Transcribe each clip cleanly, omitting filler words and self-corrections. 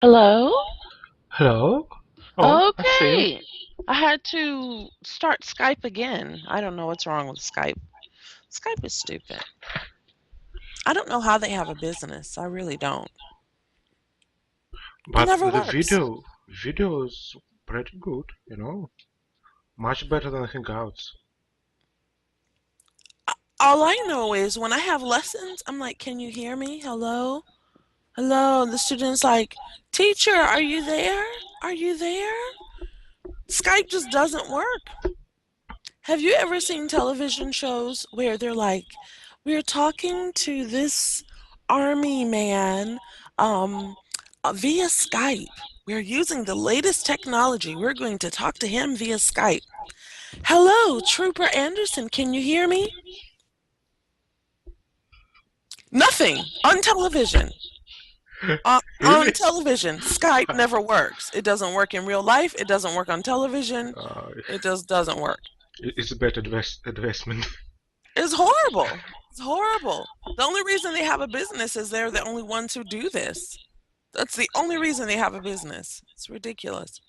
Hello? Hello? Oh, I see you. Okay. I had to start Skype again. I don't know what's wrong with Skype. Skype is stupid. I don't know how they have a business. I really don't. It But never the works. video is pretty good, much better than Hangouts. All I know is when I have lessons, I'm like, can you hear me? Hello? Hello? And the student's like, teacher, are you there? Are you there? Skype just doesn't work. Have you ever seen television shows where they're like, we're talking to this army man via Skype. We're using the latest technology. We're going to talk to him via Skype. Hello, Trooper Anderson, can you hear me? Nothing on television. On Really? television, Skype never works. It doesn't work in real life. It doesn't work on television. Uh, It just doesn't work. it's a better investment. It's horrible. It's horrible. The only reason they have a business is they're the only ones who do this. That's the only reason they have a business. It's ridiculous.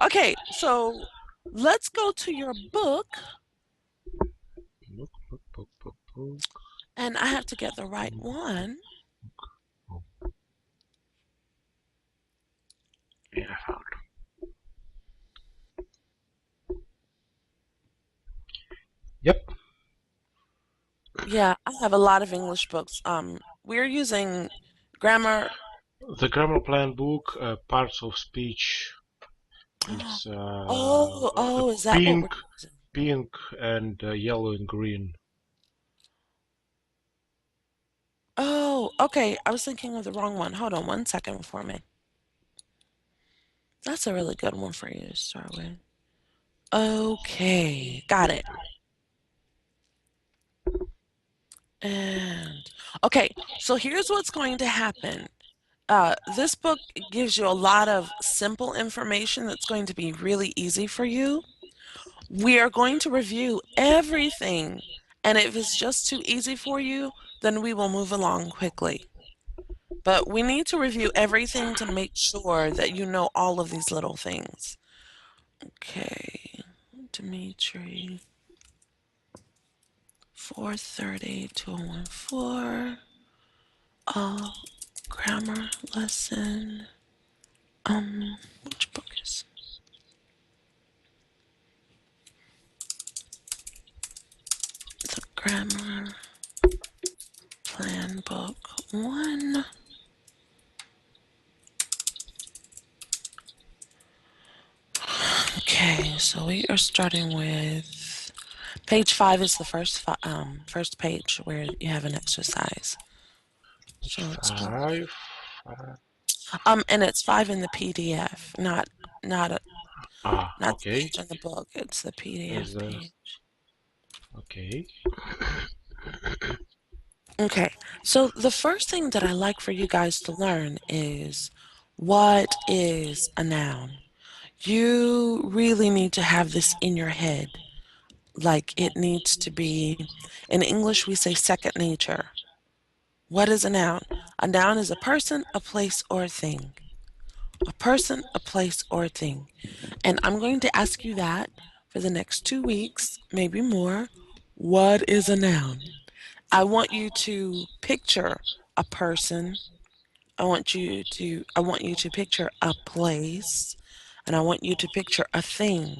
Okay, so let's go to your book, Look, look, look, look, look. and I have to get the right one. Oh, yeah, I found. Yep, Yeah, I have a lot of English books. We're using grammar. the grammar plan book, parts of speech. It's Oh, is that what we're pink, using? pink, and yellow and green. Oh, okay. I was thinking of the wrong one. Hold on one second for me. That's a really good one for you to start with. Okay, got it. And okay, so here's what's going to happen. This book gives you a lot of simple information that's going to be really easy for you. We are going to review everything, and if it's just too easy for you, then we will move along quickly. But we need to review everything to make sure that you know all of these little things. Okay, Dimitri, 430 2014. Uh, grammar lesson. Which book is the grammar plan book one? Okay, so we are starting with page five is the first page where you have an exercise. So let's go. Five. Uh, And it's five in the PDF, not a, not the okay. page in the book. It's the Is PDF the page. okay? Okay, so the first thing that I like for you guys to learn is what is a noun? You really need to have this in your head. Like it needs to be, in English, we say second nature. What is a noun? A noun is a person, a place, or a thing. A person, a place, or a thing. And I'm going to ask you that for the next 2 weeks, maybe more. What is a noun? I want you to picture a person. I want you to picture a place, and I want you to picture a thing.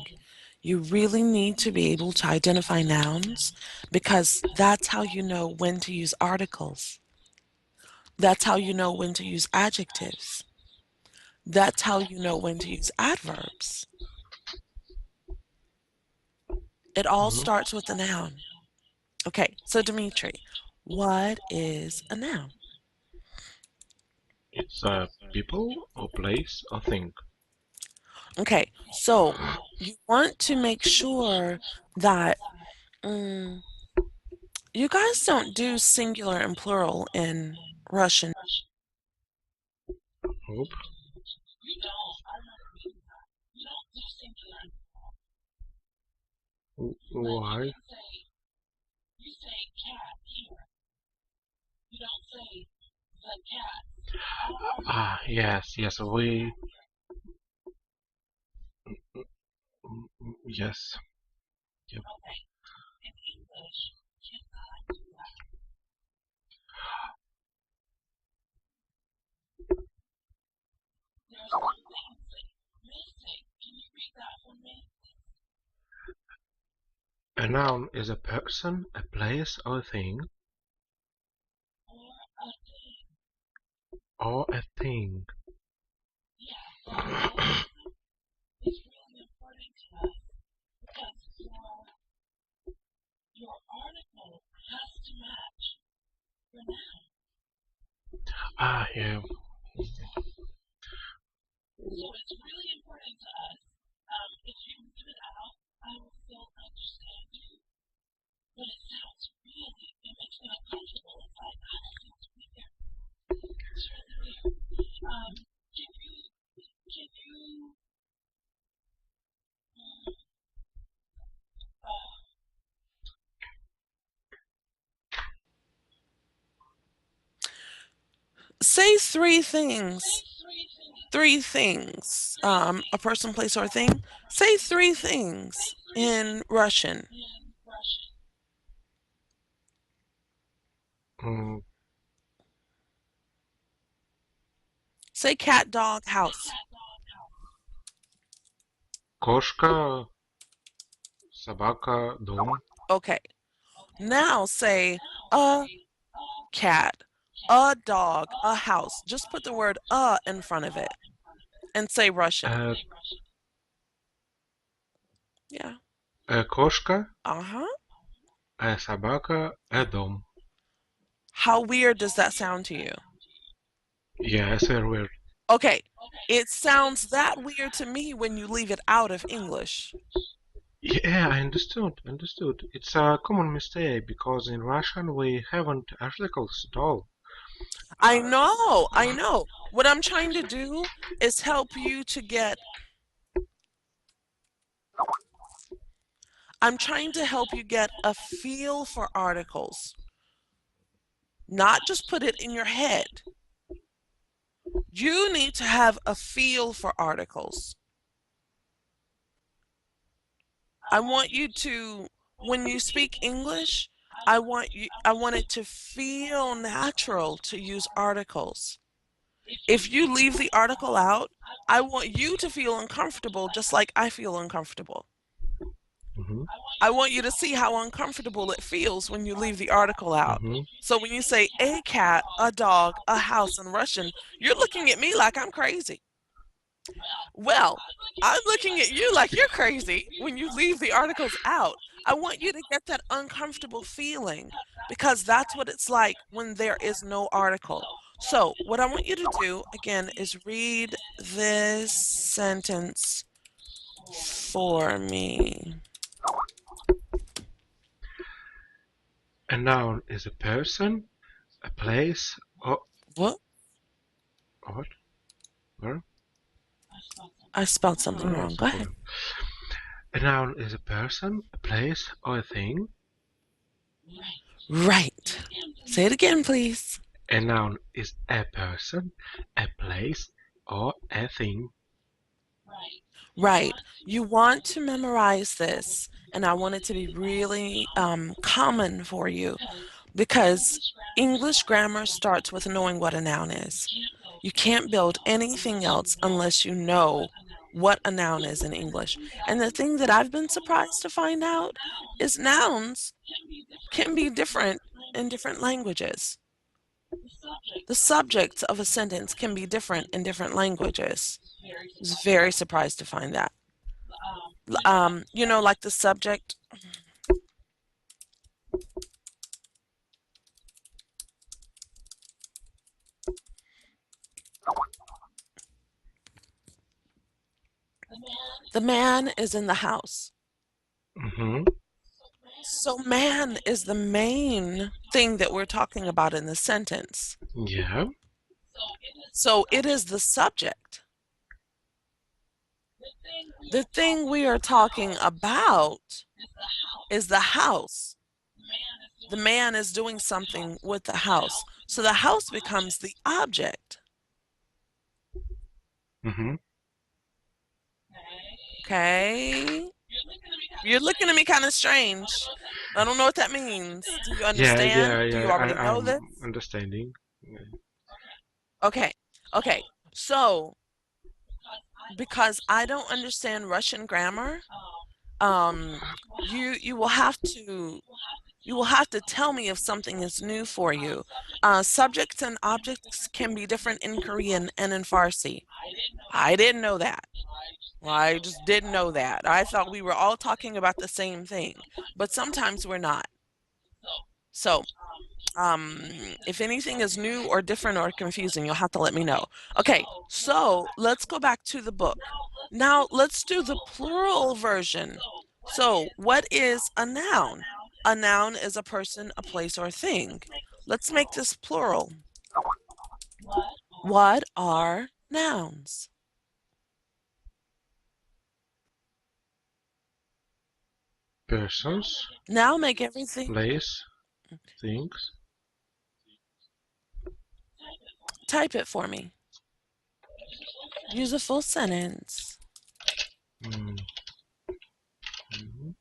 You really need to be able to identify nouns because that's how you know when to use articles. That's how you know when to use adjectives. That's how you know when to use adverbs. It all Mhm. starts with a noun. Okay, so Dimitri, what is a noun? It's a people or place or thing. Okay, so you want to make sure that mm, you guys don't do singular and plural in Russian. Hope. Why? Ah, yes, yes, yes. Yep. A noun is a person, a place, or a thing, or a thing. Ah, yeah. Say three things. Three things. A person, place, or a thing. Say three things in Russian. Mm, Say cat, dog, house. Кошка, собака, дом. Okay. Now say a cat, a dog, a house. Just put the word in front of it and say Russian. Э, Yeah. Кошка, Uh-huh. собака, дом. How weird does that sound to you? Yeah, it's very weird. Okay. It sounds that weird to me when you leave it out of English. Yeah, I understood, understood. It's a common mistake because in Russian we haven't articles at all. I know, I know. What I'm trying to do is help you to get, I'm trying to help you get a feel for articles, not just put it in your head. You need to have a feel for articles. I want you to, when you speak English, I want it to feel natural to use articles. If you leave the article out, I want you to feel uncomfortable just like I feel uncomfortable. Mhm, I want you to see how uncomfortable it feels when you leave the article out. mhm, So when you say a cat, a dog, a house in Russian, you're looking at me like I'm crazy. Well, I'm looking at you like you're crazy when you leave the articles out. I want you to get that uncomfortable feeling because that's what it's like when there is no article. So, what I want you to do again is read this sentence for me. A noun is a person, a place, What? or what? Where? I spelled something Oh, wrong. it's Go no ahead. problem. A noun is a person, a place, or a thing. Right. Say it again, please. A noun is a person, a place, or a thing. Right. You want to memorize this, and I want it to be really common for you because English grammar starts with knowing what a noun is. You can't build anything else unless you know what a noun is in English. And the thing that I've been surprised to find out is nouns can be different in different languages. The subjects of a sentence can be different in different languages. I was very surprised to find that. Like the subject, the man is in the house. Mm-hmm. So man is the main thing that we're talking about in the sentence. Yeah. So it is the subject. The thing we are talking about is the house. The man is doing something with the house. So the house becomes the object. Mm-hmm. Okay. You're looking at me kind of strange. I don't know what that means. Do you Yeah, understand? yeah, Do you yeah. already know I'm this? understanding. Yeah. Okay. Okay. So, because I don't understand Russian grammar, um, you will have to tell me if something is new for you. Subjects and objects can be different in Korean and in Farsi. I didn't know that. I just didn't know that. I thought we were all talking about the same thing, but sometimes we're not. So, if anything is new or different or confusing, you'll have to let me know. Okay, so let's go back to the book. Now, let's do the plural version. So, what is a noun? A noun is a person, a place, or a thing. Let's make this plural. What are nouns? Persons, Now make everything, place, things. type it for me. Use a full sentence. Mm, mhm.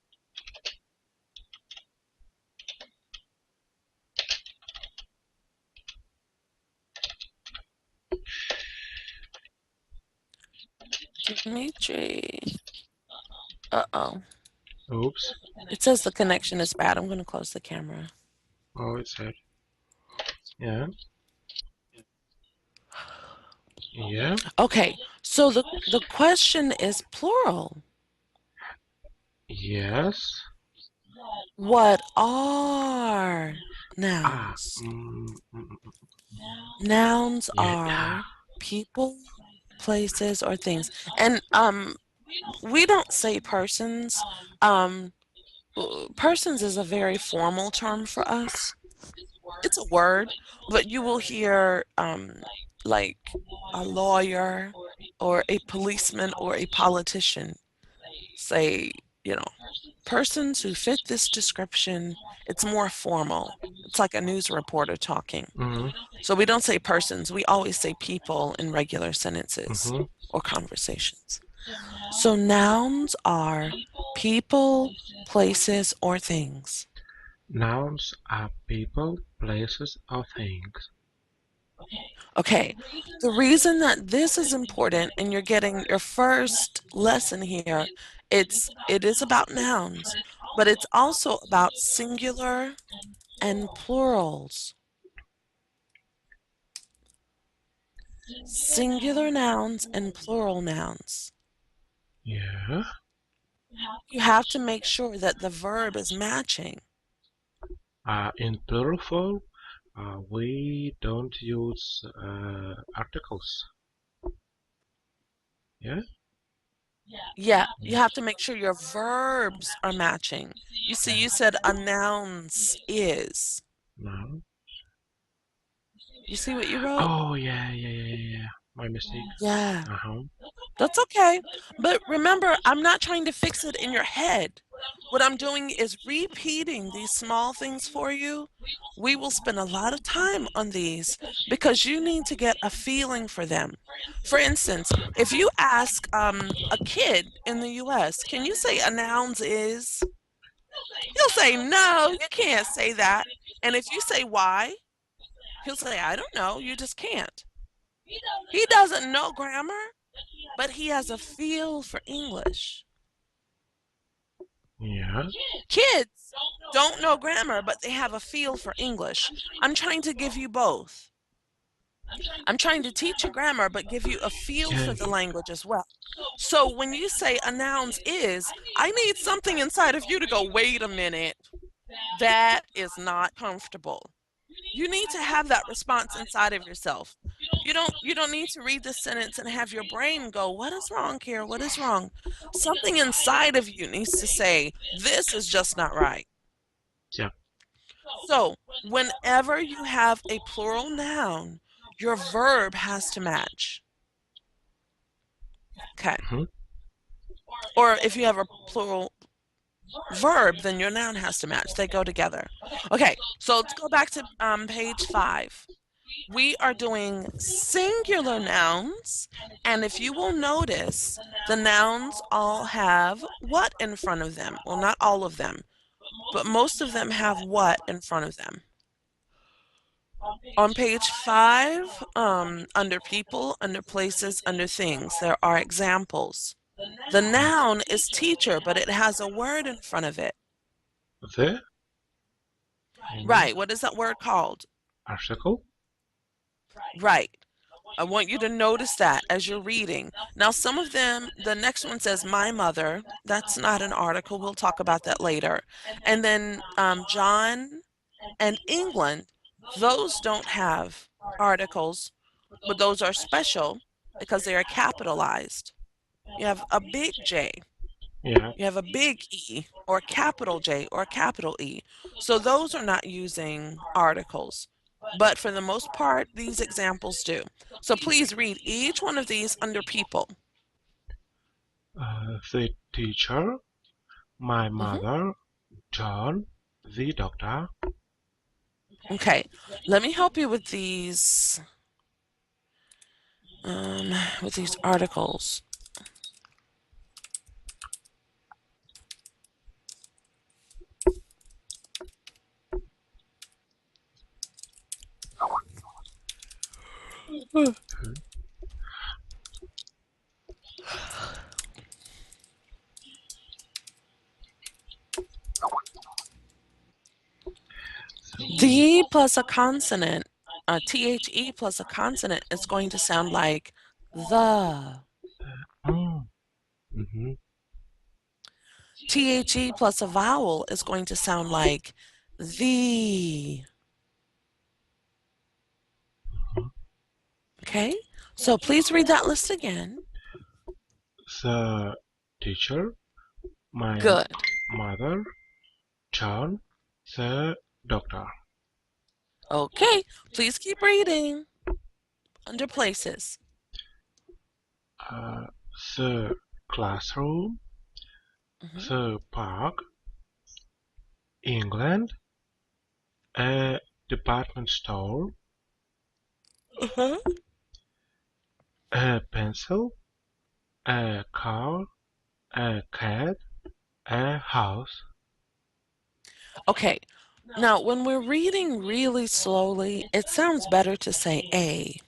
Dimitri. Uh-oh. Oops. It says the connection is bad. I'm going to close the camera. Oh, it's sad. Yeah, yeah, Okay, so the question is plural. yes. What are Ah, nouns? mm, mm, mm, Nouns yeah, are people, places, or things. And we don't say persons. Um, persons is a very formal term for us. It's a word, but you will hear like a lawyer or a policeman or a politician say, you know, persons who fit this description, it's more formal. It's like a news reporter talking. mm, So we don't say persons, we always say people in regular sentences mm-hmm. or conversations. So nouns are people, places, or things. Nouns are people, places, or things. Okay, the reason that this is important and you're getting your first lesson here, it is about nouns, but it's also about singular and plurals. Singular nouns and plural nouns. Yeah. You have to make sure that the verb is matching. In plural form, we don't use articles. Yeah. Yeah, you have to make sure your verbs are matching. You see, you said a noun's is. No. You see what you wrote? Oh, yeah, yeah, yeah, yeah, yeah. My mistake. Yeah. Uh-huh. That's okay. But remember, I'm not trying to fix it in your head. What I'm doing is repeating these small things for you. We will spend a lot of time on these because you need to get a feeling for them. For instance, if you ask a kid in the US, can you say a noun is? He'll say, no, you can't say that. And if you say why, he'll say, I don't know, you just can't. He doesn't know grammar, but he has a feel for English. Yeah. Kids don't know grammar, but they have a feel for English. I'm trying to give you both. I'm trying to teach you grammar, but give you a feel Yeah. for the language as well. So when you say a noun is, I need something inside of you to go, wait a minute, that is not comfortable. You need to have that response inside of yourself. You don't need to read the sentence and have your brain go, what is wrong here? What is wrong? Something inside of you needs to say, this is just not right. Yeah. So, whenever you have a plural noun, your verb has to match. Okay. Mm-hmm. Or if you have a plural verb, then your noun has to match. They go together. Okay, so let's go back to page 5. We are doing singular nouns, and if you will notice, the nouns all have what in front of them? Well, not all of them, but most of them have what in front of them. On page 5, under people, under places, under things, there are examples. The noun is teacher, but it has a word in front of it. The, I mean, Right, what is that word called? article. Right. I want you to notice that as you're reading. Now, some of them, the next one says my mother. That's not an article. We'll talk about that later. And then John and England, those don't have articles, but those are special because they are capitalized. You have a big J, Yeah. you have a big E, or capital J, or capital E. So those are not using articles. But for the most part, these examples do. So please read each one of these under people. The teacher, my hmm mother, John, the doctor. Okay, let me help you with these articles. The plus a consonant, THE plus a consonant is going to sound like the. Mm, mm-hmm. THE plus a vowel is going to sound like the. Okay, so please read that list again. The teacher, my Good. mother, John, the doctor. Okay, please keep reading under places. Uh, the classroom, hmm the park, England, a department store, Uh-huh. a pencil, a car, a cat, a house. Okay, now when we're reading really slowly, it sounds better to say a.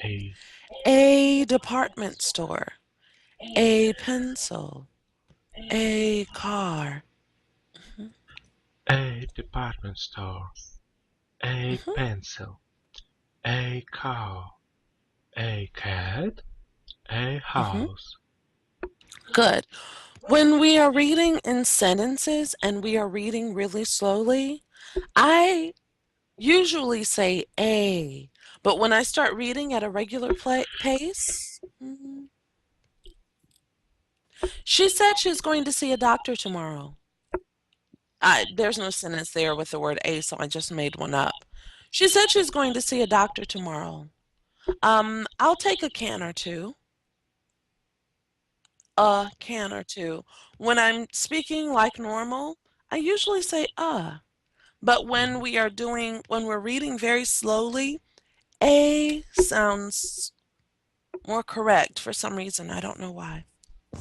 A, A department store, a pencil, a car. a department store, a Mhm, pencil, a car, a cat, a mhm. house. Good. When we are reading in sentences and we are reading really slowly, I usually say a, but when I start reading at a regular pace, she said she's going to see a doctor tomorrow. There's no sentence there with the word a, so I just made one up. She said she's going to see a doctor tomorrow. I'll take a can or two. A can or two. When I'm speaking like normal, I usually say but when we're reading very slowly, a sounds more correct for some reason. I don't know why.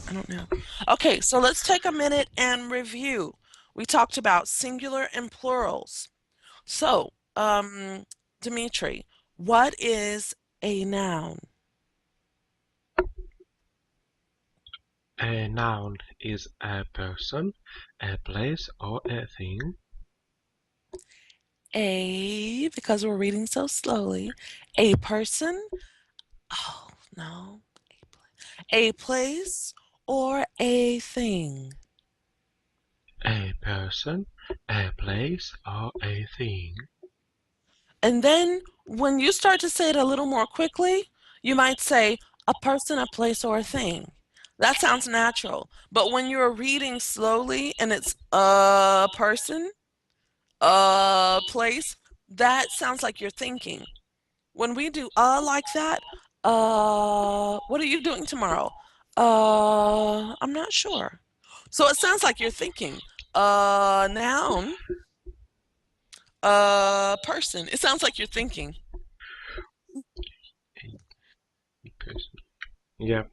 I don't know. Okay, so let's take a minute and review. We talked about singular and plurals. So, Dimitri, what is a noun? A noun is a person, a place, or a thing. Because we're reading so slowly, a person? Oh, no. A place or a thing? A person, a place, or a thing. And then when you start to say it a little more quickly, you might say a person, a place, or a thing. That sounds natural. But when you're reading slowly and it's a person, a place, that sounds like you're thinking. When we do like that, what are you doing tomorrow? I'm not sure. So it sounds like you're thinking. Noun, person. It sounds like you're thinking. Yeah.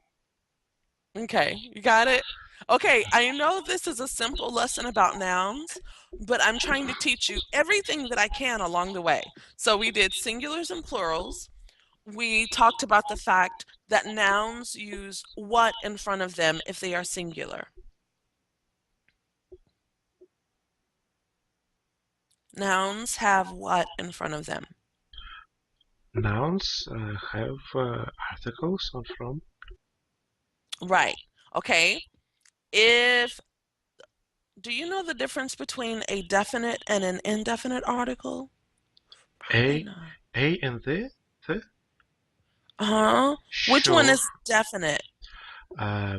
Okay, you got it? Okay, I know this is a simple lesson about nouns, but I'm trying to teach you everything that I can along the way. So we did singulars and plurals. We talked about the fact that nouns use what in front of them if they are singular. Nouns have what in front of them? Nouns have articles on from. Right. Okay. If Do you know the difference between a definite and an indefinite article? Probably A, not. A and the. Uh-huh. Which one Sure. is definite? Uh,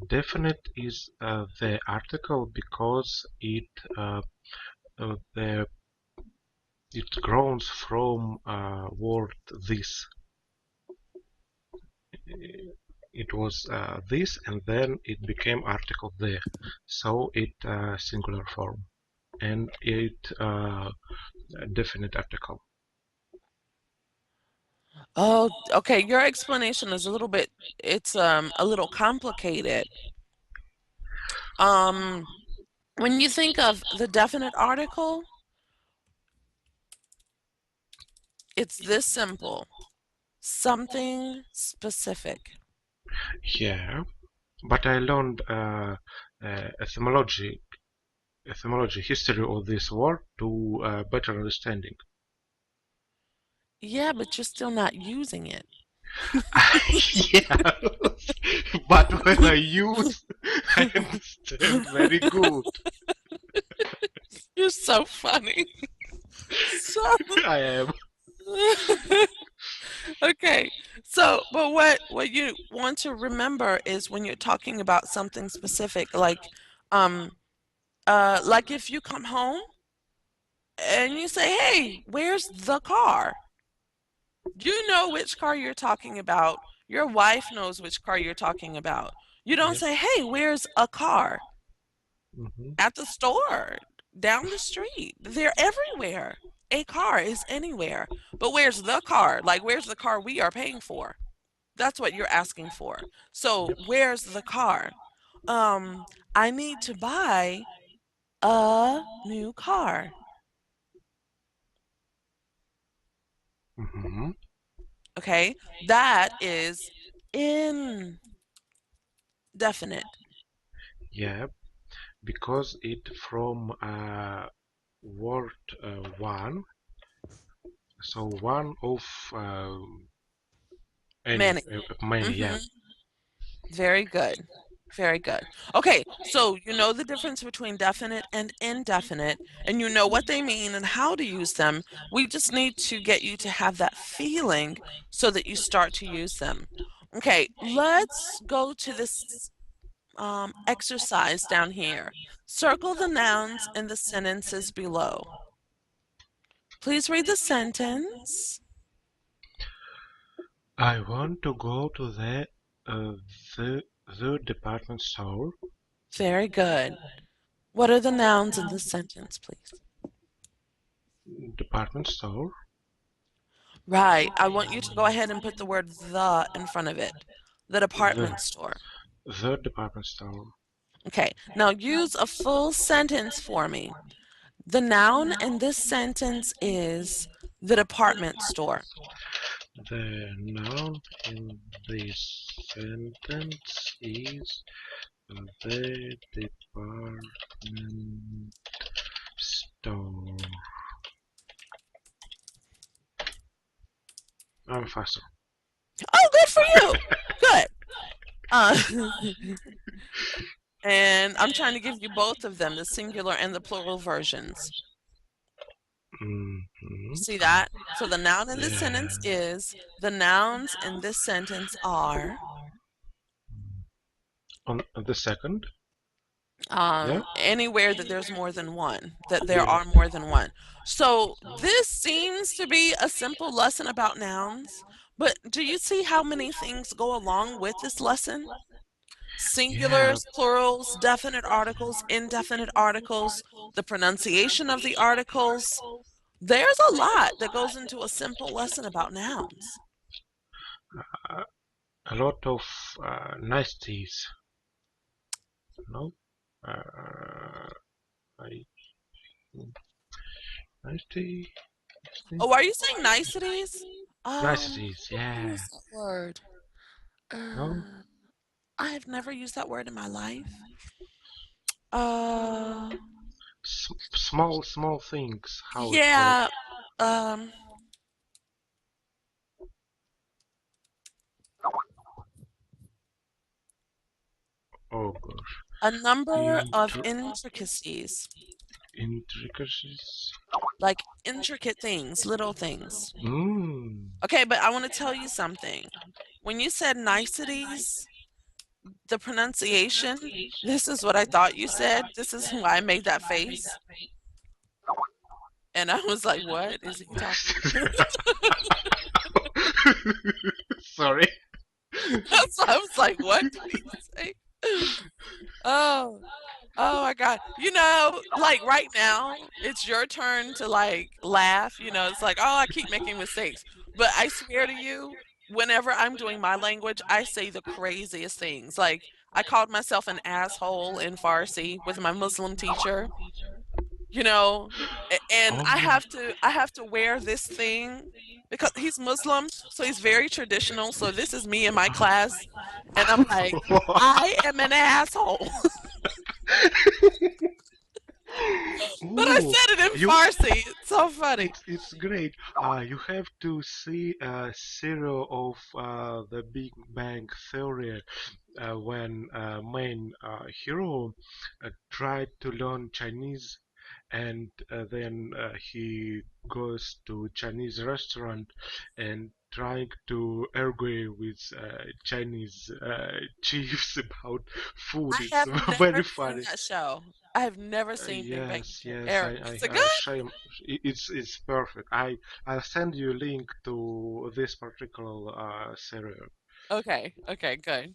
Definite is the article because the it grows from word this. It was this, and then it became article there, so it singular form, and it definite article. Oh, okay. Your explanation is a little bit, it's a little complicated. Um, when you think of the definite article, it's this simple. Something specific. Yeah, but I learned etymology, history of this word to better understanding. Yeah, but you're still not using it. Yeah, but when I use, I understand very good. You're so funny. So I am. okay. So, but what you want to remember is when you're talking about something specific, like if you come home and you say, "Hey, where's the car?" You know which car you're talking about. Your wife knows which car you're talking about. You don't Yeah. say, "Hey, where's a car?" Hmm. At the store, down the street. They're everywhere. A car is anywhere. But where's the car? Like, where's the car we are paying for? That's what you're asking for. So, Yep. where's the car? Um, I need to buy a new car. Hmm. Okay? That is indefinite. Yeah, because it from word one, so one of any Many. many. Yeah. Mm-hmm. Very good. Very good. Okay, so you know the difference between definite and indefinite, and you know what they mean and how to use them. We just need to get you to have that feeling so that you start to use them. Okay, let's go to this exercise down here. Circle the nouns in the sentences below. Please read the sentence. I want to go to uh, the the department store. Very good. What are the nouns in this sentence, please? Department store. Right. I want you to go ahead and put the word the in front of it. The The department store. the department store. Okay. Now use a full sentence for me. The noun in this sentence is the department store. The noun in this sentence is the department store. I'm faster. Oh, good for you. Good. Uh, and I'm trying to give you both of them, the singular and the plural versions. Hmm. See that? So the noun in this Yeah. sentence is, the nouns in this sentence are, On the second. Yeah. anywhere that there's more than one, that there Yeah. are more than one. So this seems to be a simple lesson about nouns, but do you see how many things go along with this lesson? Yeah. Singulars, plurals, definite articles, indefinite articles, the pronunciation of the articles. There's a lot that goes into a simple lesson about nouns. a lot of niceties. No, uh, I nicety, Oh, are you saying niceties? niceties. What do you Yeah. use that word? No, Uh, I have never used that word in my life. Uh, small things. How it called? yeah. Um, Oh gosh. a number of Intr intricacies, intricacies. like intricate things, little things. Mm. Okay, but I want to tell you something. When you said niceties, the pronunciation, this is what I thought you said. This is why I made that face. And I was like, what is he talking? Sorry. So I was like, what did he say? Oh, oh my God. You know, like right now, it's your turn to like laugh. You know, it's like, oh, I keep making mistakes. But I swear to you, whenever I'm doing my language, I say the craziest things. Like, I called myself an asshole in Farsi with my Muslim teacher, you know, and Oh. I have to wear this thing because he's Muslim, so he's very traditional. So this is me in my class, and I'm like, I am an asshole. But I Ooh, said it in you. Farsi. It's so funny. It's great. You have to see a serial of the Big Bang Theory when main hero tried to learn Chinese, and then he goes to Chinese restaurant and trying to argue with Chinese chiefs about food. I It's have never very seen funny. that show. I have never seen Big Bang Yes, yes, Eric. Is it I good? shame. It's perfect. I'll send you a link to this particular serial. Okay, okay, good.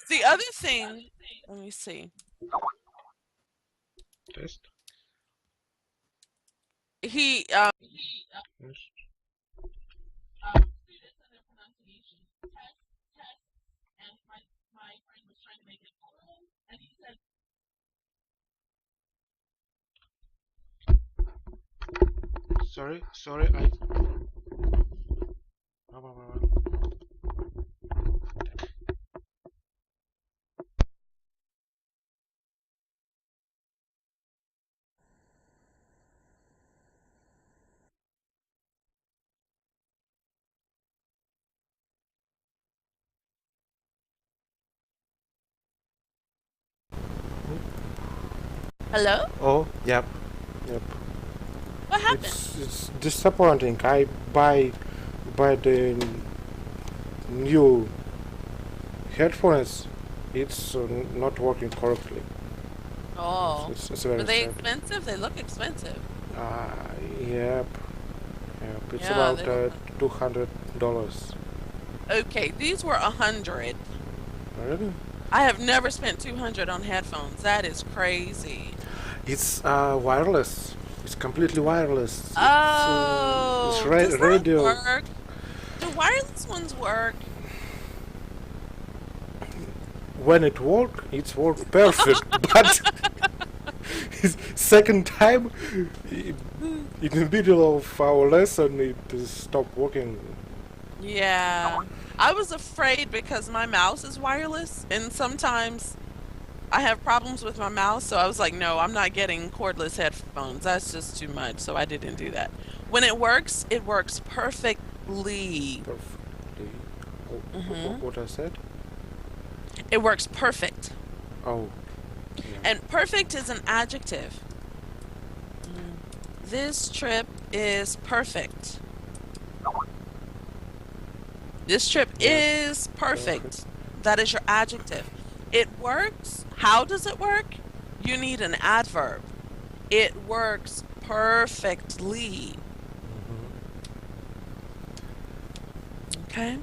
The other thing, let me see. Test. He Yes. Sorry, sorry. I. Hello? Oh, yep, yep. What happened? It's disappointing. I buy the new headphones. It's not working correctly. Oh, It's were very they sad. expensive? They look expensive. Uh, yep, yep. It's Yeah, about they look like. $200. Okay, these were 100. Really? I have never spent 200 on headphones. That is crazy. It's wireless. It's completely wireless. It's Oh, does that radio. work? Do wireless ones work? When it's work perfect. But second time, in the middle of our lesson, it stopped working. Yeah. I was afraid because my mouse is wireless and sometimes I have problems with my mouse, so I was like, no, I'm not getting cordless headphones. That's just too much, so I didn't do that. When it works perfectly. Perfectly. Hmm. What I said? It works perfect. Oh, yeah. And perfect is an adjective. This trip is perfect. This trip Yeah, is perfect. perfect. That is your adjective. It works. How does it work? You need an adverb. It works perfectly. Hmm. Okay?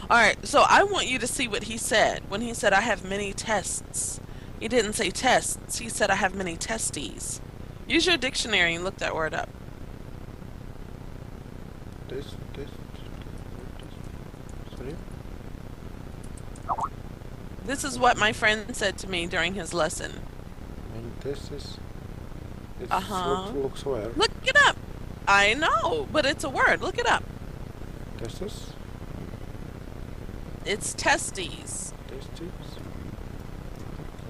All right. So I want you to see what he said when he said, I have many tests. He didn't say tests. He said, I have many testes. Use your dictionary and look that word up. This. Sorry. This is what my friend said to me during his lesson. Many tests. It Uh-huh. looks where? Look it up. I know, but it's a word. Look it up. Tests? It's testes. Testes?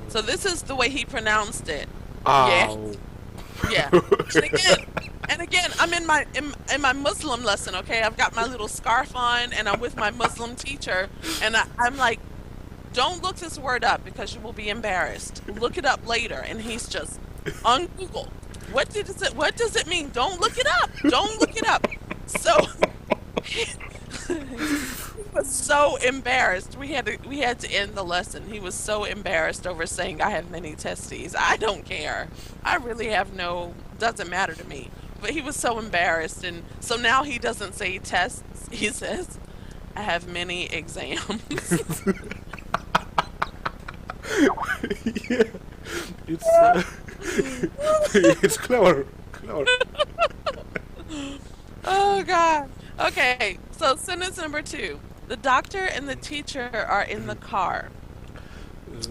So this is the way he pronounced it. Yeah, Ow. yeah. And again, and again, I'm in my Muslim lesson, okay? I've got my little scarf on and I'm with my Muslim teacher and I'm like, don't look this word up because you will be embarrassed. Look it up later. And he's just on Google. What does it mean? Don't look it up. Don't look it up. So he was so embarrassed. We had to end the lesson. He was so embarrassed over saying I have many testes. I don't care. I really have no doesn't matter to me. But he was so embarrassed and so now he doesn't say tests. He says I have many exams. Yeah. It's it's clever. Clever. Oh God. Okay, so sentence number two. The doctor and the teacher are in the car. Uh,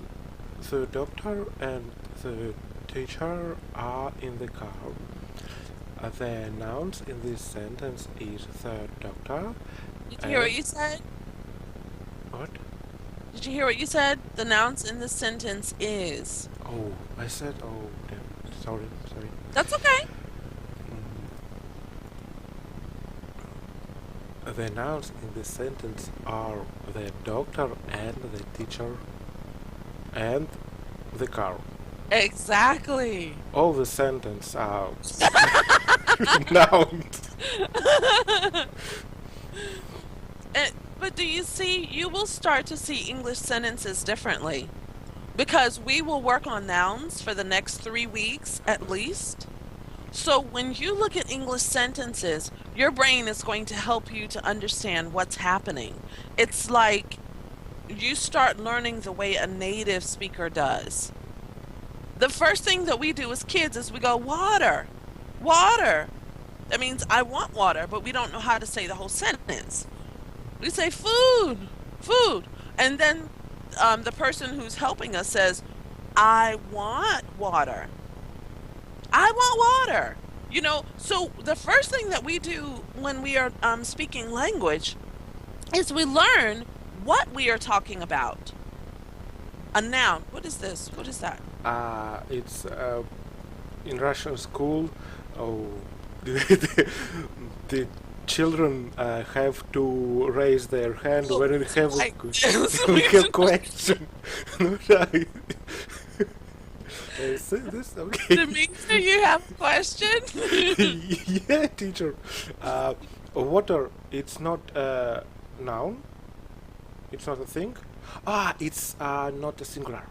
the doctor and the teacher are in the car. The nouns in this sentence is the doctor Did you hear what and you said? what? Did you hear what you said? The nouns in the sentence is. Oh, I said. Oh, damn. Sorry, sorry. That's okay. The nouns in this sentence are the doctor and the teacher and the car. Exactly. All the sentence are nouns. But do you see, you will start to see English sentences differently because we will work on nouns for the next 3 weeks at least. So when you look at English sentences, your brain is going to help you to understand what's happening. It's like you start learning the way a native speaker does. The first thing that we do as kids is we go, water, water. That means I want water, but we don't know how to say the whole sentence. We say food, food. And then the person who's helping us says, I want water. I want water. So the first thing that we do when we are speaking language is we learn what we are talking about. A noun. What is this? What is that? It's in Russian school. Oh, the children have to raise their hand Oh, when we have like a this. we have question. Right. Is this okay? Demetra, you have a question? Yeah, teacher. Water. It's not a noun. It's not a thing. It's not a singular.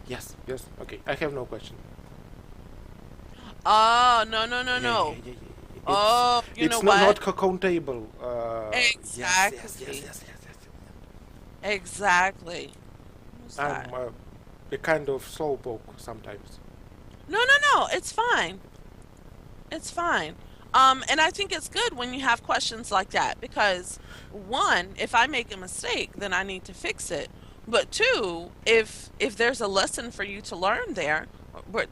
Yes, yes. Okay, I have no question. Oh, no, no, no, Yeah, yeah, no. yeah, yeah, yeah. Oh, you know It's not what? countable. Yes, yes, yes, Exactly. yes, yes, yes. Exactly. Who's that? I'm a kind of slowpoke sometimes. No, no, no. It's fine. It's fine. And I think it's good when you have questions like that because one, if I make a mistake, then I need to fix it. But two, if there's a lesson for you to learn there,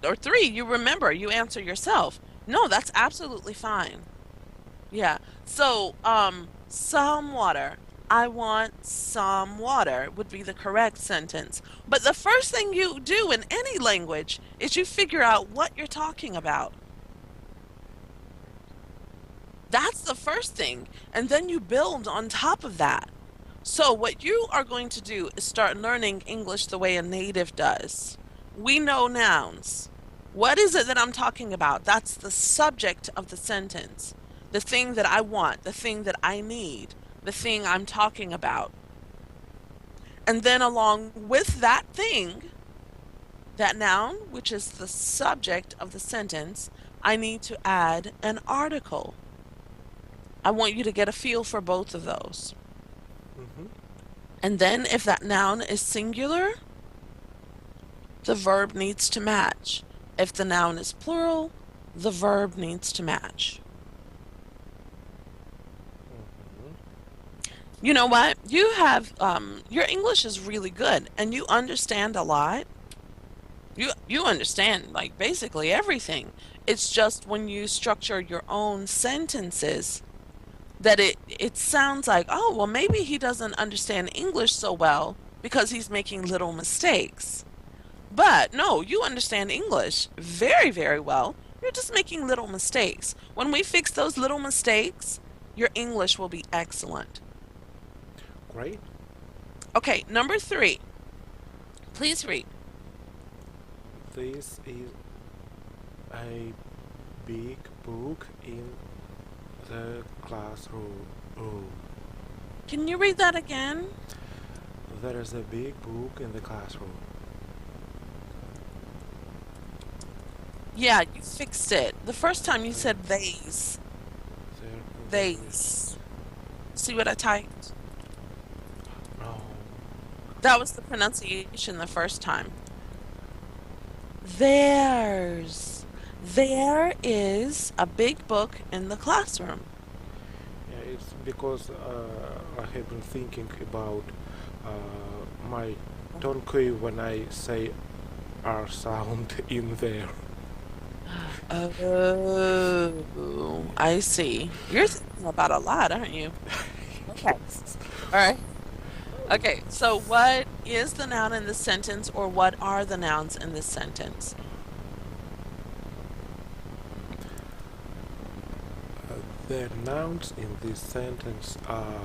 or three, you remember, you answer yourself. No, that's absolutely fine. Yeah. So, some water. I want some water would be the correct sentence. But the first thing you do in any language is you figure out what you're talking about. That's the first thing. And then you build on top of that. So, what you are going to do is start learning English the way a native does. We know nouns. What is it that I'm talking about? That's the subject of the sentence. The thing that I want, the thing that I need, the thing I'm talking about. And then, along with that thing, that noun, which is the subject of the sentence, I need to add an article. I want you to get a feel for both of those. Hmm. And then if that noun is singular, the verb needs to match. If the noun is plural, the verb needs to match. Hmm. You know what? You have your English is really good and you understand a lot. You understand like basically everything. It's just when you structure your own sentences that it sounds like, "Oh, well maybe he doesn't understand English so well because he's making little mistakes." But no, you understand English very, very well. You're just making little mistakes. When we fix those little mistakes, your English will be excellent. Great. Okay, number three. Please read. This is a big book in the classroom. Oh, Can you read that again? there is a big book in the classroom. Yeah, you fixed it. The first time you There, said theys. there is Theys. See what I typed? no. That was the pronunciation the first time. There's. There is a big book in the classroom. Yeah, it's because I have been thinking about my tone key when I say R sound in there. Oh, I see. You're thinking about a lot, aren't you? Okay. Yes. All right. Okay. So, what is the noun in this sentence, or what are the nouns in this sentence? Uh, the nouns in this sentence are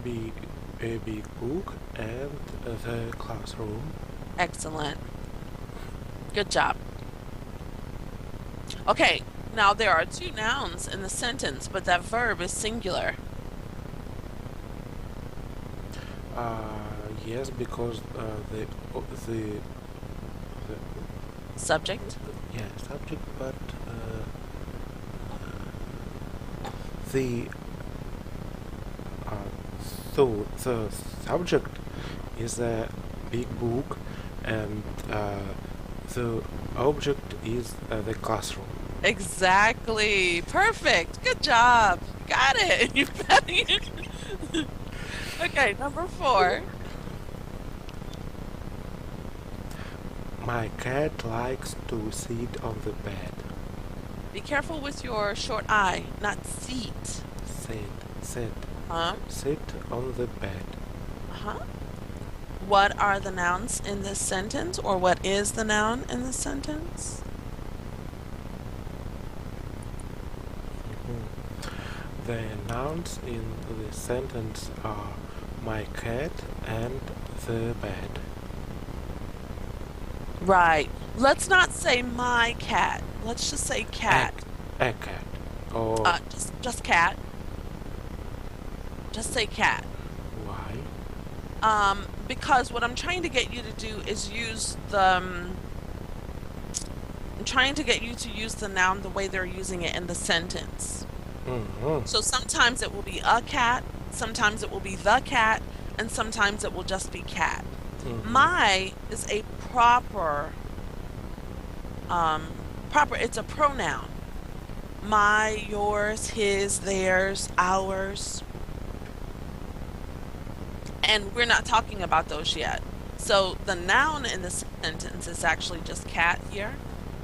be a big book and the classroom. Excellent. Good job. Okay. Now, there are two nouns in the sentence, but that verb is singular. Yes, because the Subject. yeah subject, but the uh, so the subject is a big book, and the object is the classroom. Exactly. Perfect. Good job. Got it. You got it. Okay, number four. My cat likes to sit on the bed. Be careful with your short I, not seat. Sit, sit, Huh? sit on the bed. Huh? What are the nouns in this sentence, or what is the noun in this sentence? Mhm. The nouns in the sentence are my cat and the bed. Right. Let's not say my cat. Let's just say A, cat. a cat. Or Just cat. Just say cat. why? Because what I'm trying to get you to do is use I'm trying to get you to use the noun the way they're using it in the sentence. Mm-hmm. So sometimes it will be a cat, sometimes it will be the cat, and sometimes it will just be cat. Mm-hmm. My is a proper, it's a pronoun. My, yours, his, theirs, ours. And we're not talking about those yet. So the noun in the sentence is actually just cat here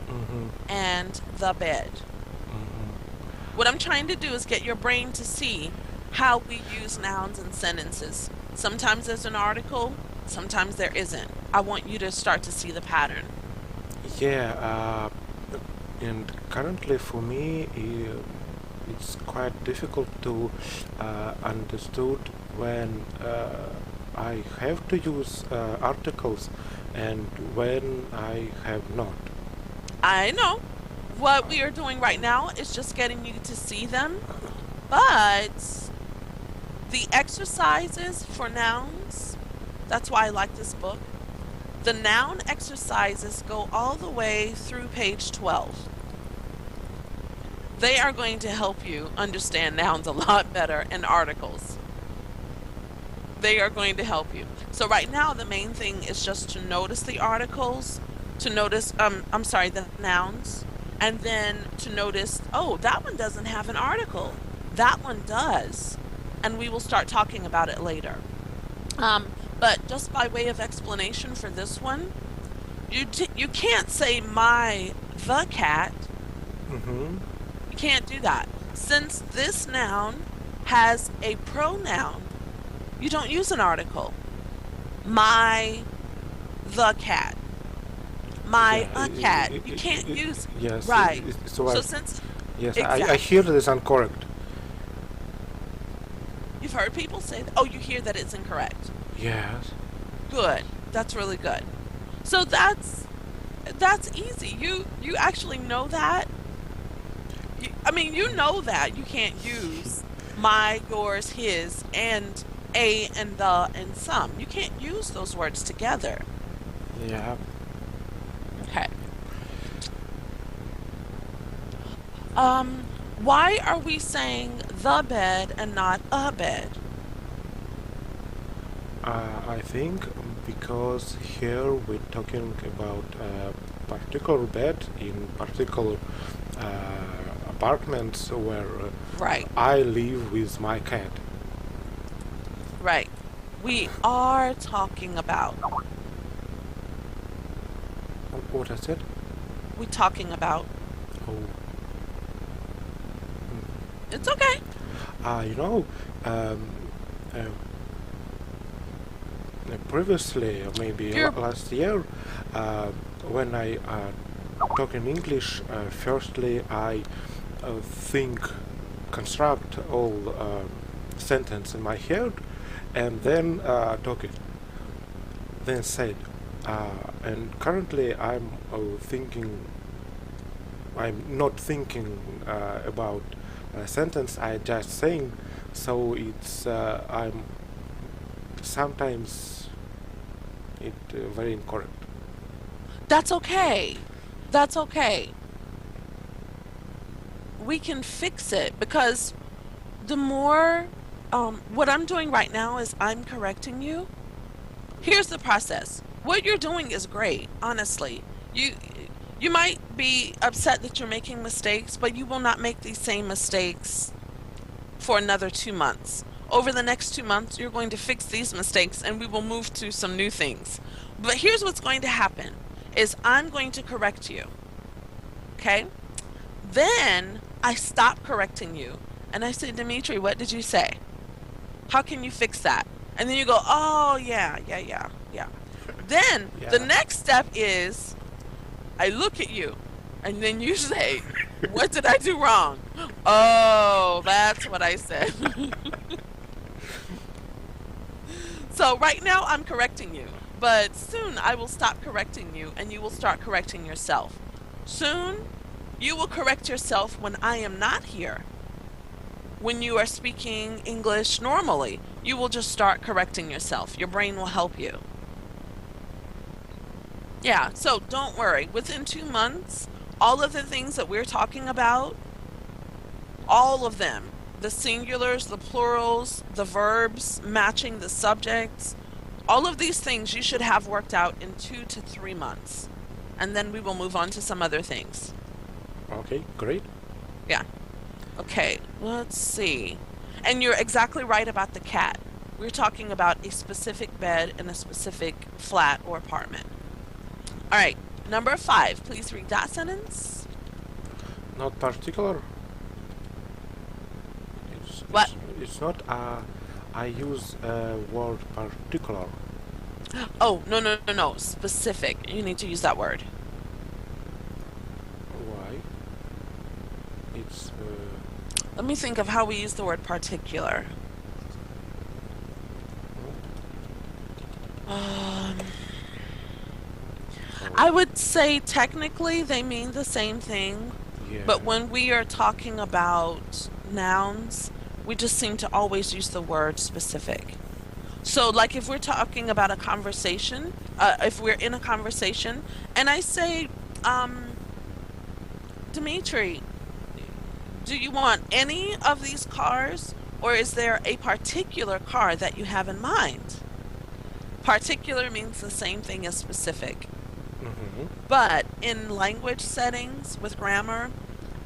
Mm-hmm. and the bed. Mm-hmm. What I'm trying to do is get your brain to see how we use nouns in sentences. Sometimes there's an article, sometimes there isn't. I want you to start to see the pattern. Yeah, and currently for me, it's quite difficult to understood when I have to use articles and when I have not. I know what we are doing right now is just getting you to see them, but the exercises for nouns, that's why I like this book. The noun exercises go all the way through page 12. They are going to help you understand nouns a lot better and articles. They are going to help you. So right now the main thing is just to notice the articles, to notice I'm sorry, the nouns, and then to notice, oh, that one doesn't have an article. That one does. and we will start talking about it later. But just by way of explanation for this one, you can't say the cat. Mm-hmm. You can't do that. Since this noun has a pronoun, you don't use an article. My the cat. My Yeah. a cat. You can't use Yes. right. So So since yes, I exactly. hear this incorrect. You've heard people say that. Oh, you hear that it's incorrect. Yes. Good. That's really good. So that's easy. You actually know that. I mean, you know that you can't use my, yours, his, and a and the and some. You can't use those words together. Yeah. Okay. Why are we saying the bed and not a bed? I think because here we're talking about a particular bed in particular apartments where Right. I live with my cat. Right. We are talking about. What I said? We talking about. Oh, It's okay. you know, um, uh, previously, or maybe You're last year, uh, when I talk in English, firstly I think, construct all sentence in my head, and then talk it, then said. And currently I'm not thinking about a sentence, I just saying, so it's I'm sometimes it very incorrect. That's okay. That's okay. We can fix it because the more what I'm doing right now is I'm correcting you. Here's the process. What you're doing is great, honestly. You might be upset that you're making mistakes, but you will not make these same mistakes for another 2 months. Over the next 2 months, you're going to fix these mistakes and we will move to some new things. But here's what's going to happen is I'm going to correct you. Okay? Then I stop correcting you and I say, Dimitri, what did you say? How can you fix that? And then you go, oh, yeah, yeah, yeah, yeah. Then the Yeah. next step is I look at you and then you say, what did I do wrong? Oh, that's what I said. So right now I'm correcting you, but soon I will stop correcting you and you will start correcting yourself. Soon you will correct yourself when I am not here. When you are speaking English normally, you will just start correcting yourself. Your brain will help you. Yeah, so don't worry. Within 2 months, all of the things that we're talking about, all of them, the singulars, the plurals, the verbs, matching the subjects, all of these things you should have worked out in 2 to 3 months. And then we will move on to some other things. Okay, great. Yeah. Okay, let's see. And you're exactly right about the cat. We're talking about a specific bed in a specific flat or apartment. All right, number 5. Please read that sentence. Not particular. It's What? it's, it's not I use word particular. Oh, no, no, no, no. Specific. You need to use that word. Why? It's Let me think of how we use the word particular. Um, I oh, would say technically they mean the same thing, yeah. but when we are talking about nouns, we just seem to always use the word specific. So, like if we're talking about a conversation, if we're in a conversation, and I say, um, Dimitri, do you want any of these cars, or is there a particular car that you have in mind? Particular means the same thing as specific. Mm-hmm. But in language settings with grammar,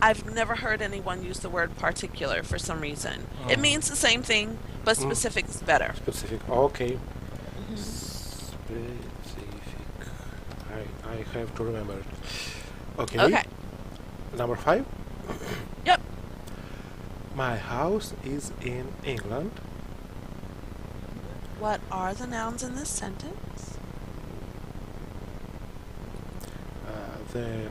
I've never heard anyone use the word particular for some reason. It Oh. means the same thing, but Mm, specific is better. specific. Okay. Hmm. Specific. I have to remember it. Okay. Okay. Number 5. Yep. My house is in England. What are the nouns in this sentence? The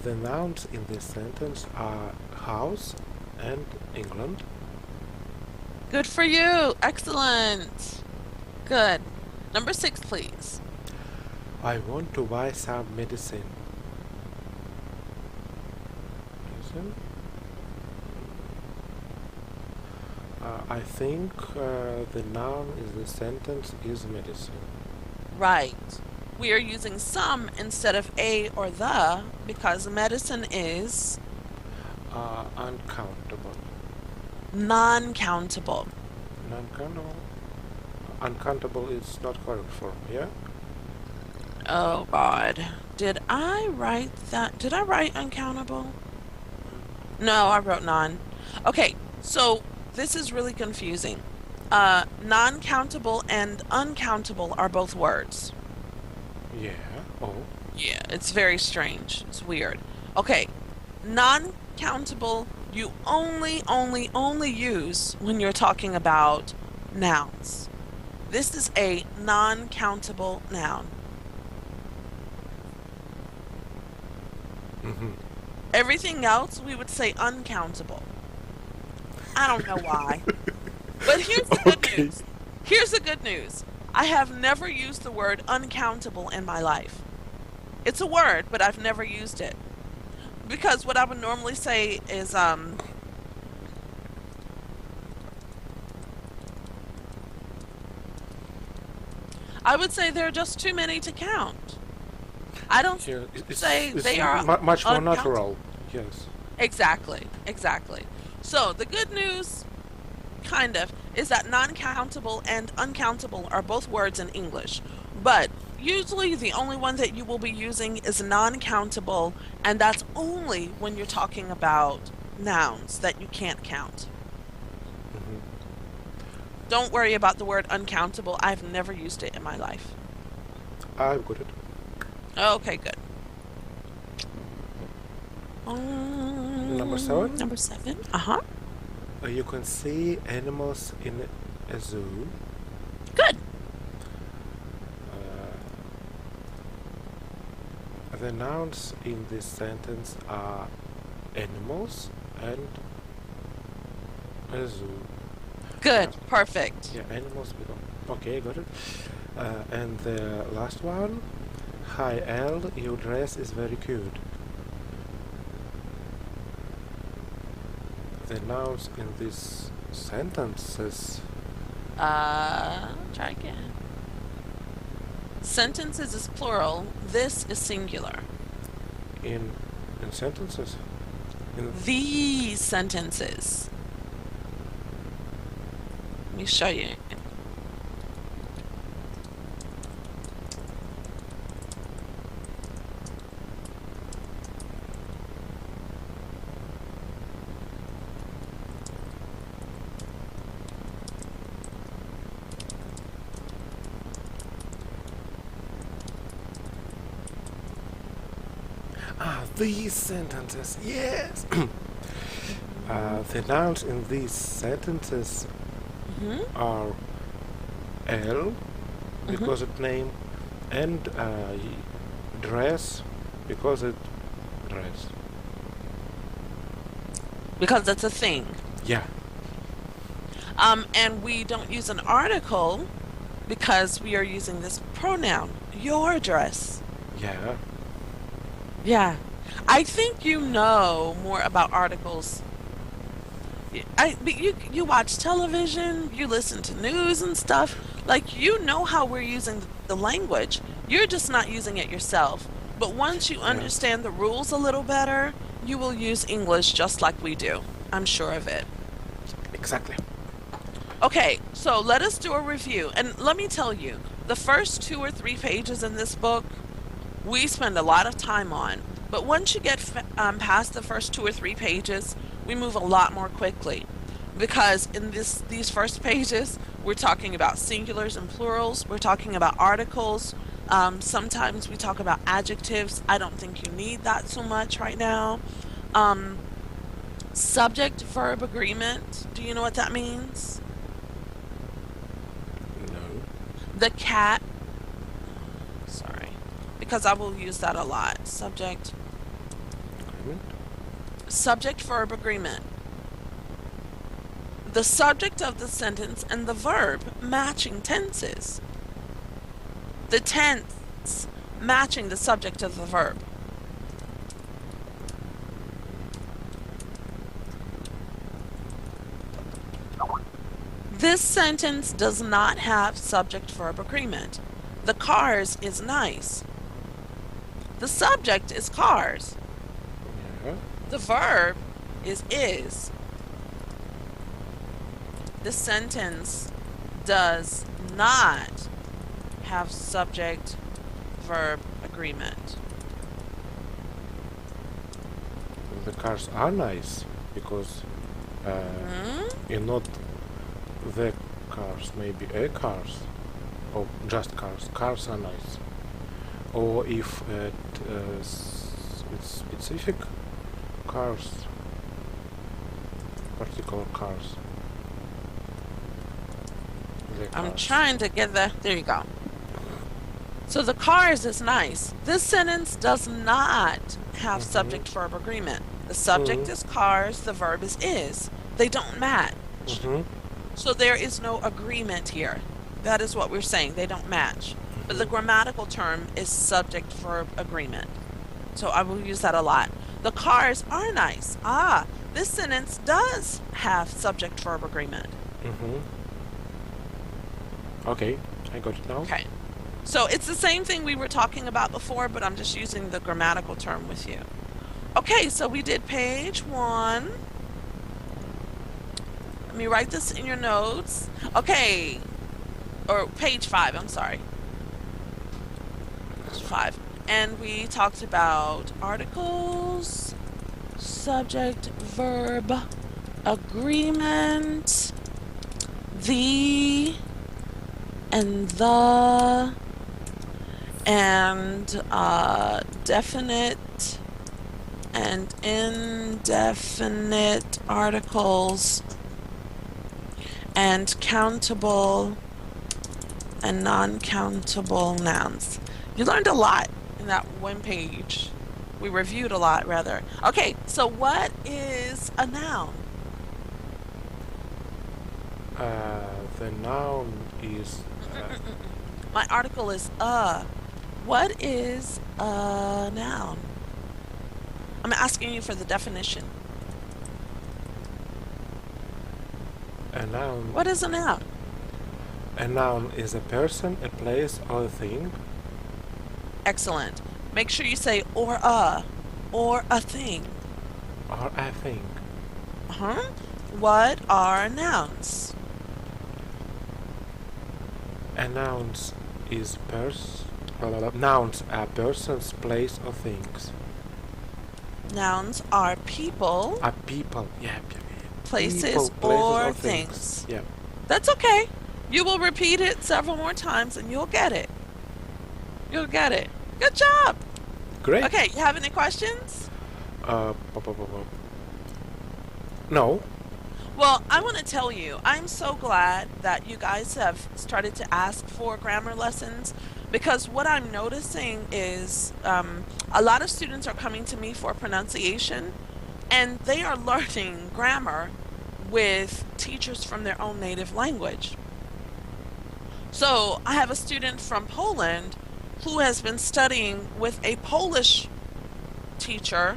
the nouns in this sentence are house and England. Good for you. Excellent. Good. Number 6, please. I want to buy some medicine. Medicine? I think the noun in the sentence is medicine. Right. We are using some instead of a or the because medicine is Uncountable. non-countable. Non-countable? Uncountable is not correct form, yeah? Oh God. Did I write that? Did I write uncountable? No, I wrote non. Okay, so this is really confusing. Non-countable and uncountable are both words. Yeah. Oh. Yeah, it's very strange. It's weird. Okay, non-countable you only use when you're talking about nouns. This is a non-countable noun. Mm-hmm. Everything else we would say uncountable. I don't know why. But here's the good Okay. news. Here's the good news. I have never used the word uncountable in my life. It's a word, but I've never used it. Because what I would normally say is I would say there are just too many to count. I don't Yeah, say it's they are much more uncountable. natural. Yes. Exactly, exactly. So the good news, kind of, is that non-countable and uncountable are both words in English. But usually the only one that you will be using is non-countable, and that's only when you're talking about nouns that you can't count. Mm-hmm. Don't worry about the word uncountable. I've never used it in my life. I've got it. Okay, good. Number 7. Number 7. Uh-huh. You can see animals in a zoo. Good. The nouns in this sentence are animals and a zoo. Good. Yeah. Perfect. Yeah, animals become. Okay, got it. And the last one. Hi, Elle, your dress is very cute. The nouns in this sentences. Try again. Sentences is plural. This is singular. In sentences. In These sentences. Let me show you. these sentences. Yes. The nouns in these sentences Hmm. are Elle Hmm. because it name and dress because it dress. Because that's a thing. Yeah. And we don't use an article because we are using this pronoun, your dress. Yeah. Yeah. I think you know more about articles. But you watch television, you listen to news and stuff. Like you know how we're using the language. You're just not using it yourself. But once you Yeah. understand the rules a little better, you will use English just like we do. I'm sure of it. Exactly. Okay, so let us do a review. And let me tell you, the first 2 or 3 pages in this book we spend a lot of time on. But once you get past the first 2 or 3 pages, we move a lot more quickly. Because in these first pages, we're talking about singulars and plurals, we're talking about articles. Sometimes we talk about adjectives. I don't think you need that so much right now. Um, Subject verb agreement. Do you know what that means? No. The cat. Sorry. Because I will use that a lot. Agreement. Subject verb agreement. The subject of the sentence and the verb matching tenses. The tense matching the subject of the verb. This sentence does not have subject-verb agreement. The cars is nice. The subject is cars. Yeah. The verb is. This sentence does not have subject-verb agreement. The cars are nice because not the cars, maybe a cars, or just cars. Cars are nice. Or if it's specific cars, particular cars. The I'm cars. trying to get there you go. So the cars is nice. This sentence does not have subject-verb agreement. The subject is cars, the verb is. They don't match. So there is no agreement here. That is what we're saying. They don't match. But the grammatical term is subject-verb agreement. So I will use that a lot. The cars are nice. This sentence does have subject-verb agreement. Okay, I got it now. Okay. So it's the same thing we were talking about before, but I'm just using the grammatical term with you. Okay, so we did page 1. Let me write this in your notes. Okay. Or page 5, I'm sorry. Page 5. And we talked about articles, subject, verb, agreement, the, and the, and definite and indefinite articles, and countable and non-countable nouns. You learned a lot in that one page. We reviewed a lot, rather. Okay, so what is a noun? The noun is My article is a. What is a noun? I'm asking you for the definition. a noun. What is a noun? A noun is a person, a place, or a thing. Excellent. Make sure you say or a thing. Or a thing. What are nouns? A noun is nouns are persons, place, or things. Nouns are people, Are people, yeah. places, People, places, or things. things. Yeah. That's okay. You will repeat it several more times and you'll get it. You'll get it. Good job. Great. Okay, you have any questions? No. Well, I want to tell you, I'm so glad that you guys have started to ask for grammar lessons, because what I'm noticing is a lot of students are coming to me for pronunciation, and they are learning grammar with teachers from their own native language. So I have a student from Poland who has been studying with a Polish teacher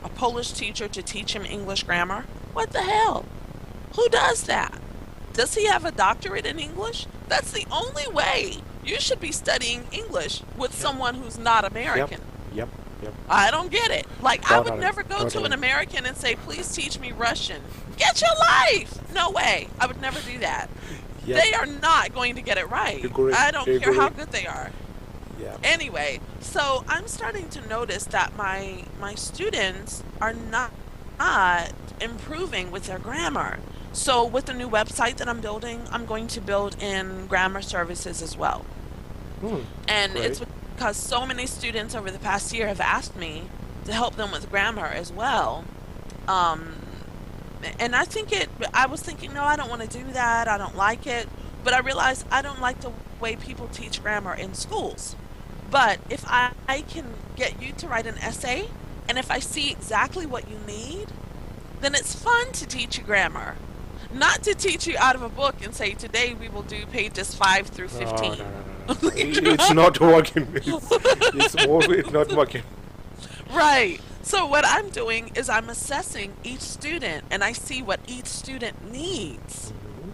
to teach him English grammar. What the hell? Who does that? Does he have a doctorate in English? That's the only way you should be studying English with someone who's not American. Yep. I don't get it. Like, I would Totally, never go to totally. an American and say, please teach me Russian. Get your life! No way. I would never do that. Yep. They are not going to get it right. Agree, I don't care agree. how good they are. Yeah. Anyway, so I'm starting to notice that my students are not improving with their grammar. So with the new website that I'm building, I'm going to build in grammar services as well. Hmm. And Great. it's because so many students over the past year have asked me to help them with grammar as well. Um, and I was thinking, no, I don't want to do that. I don't like it. But I realized I don't like the way people teach grammar in schools. But if I can get you to write an essay, and if I see exactly what you need, then it's fun to teach you grammar. Not to teach you out of a book and say, today we will do pages 5 through No, no, 15. no, no, no. It's not working. It's not working. Right. So what I'm doing is I'm assessing each student and I see what each student needs. Mhm.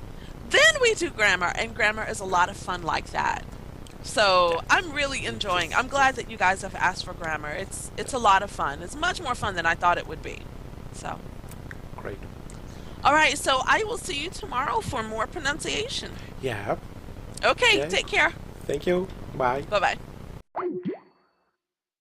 Then we do grammar, and grammar is a lot of fun like that. So I'm really enjoying. I'm glad that you guys have asked for grammar. It's a lot of fun. It's much more fun than I thought it would be. So, Great. all right. So I will see you tomorrow for more pronunciation. Yeah. Okay. Okay. Take care. Thank you. Bye. Bye bye.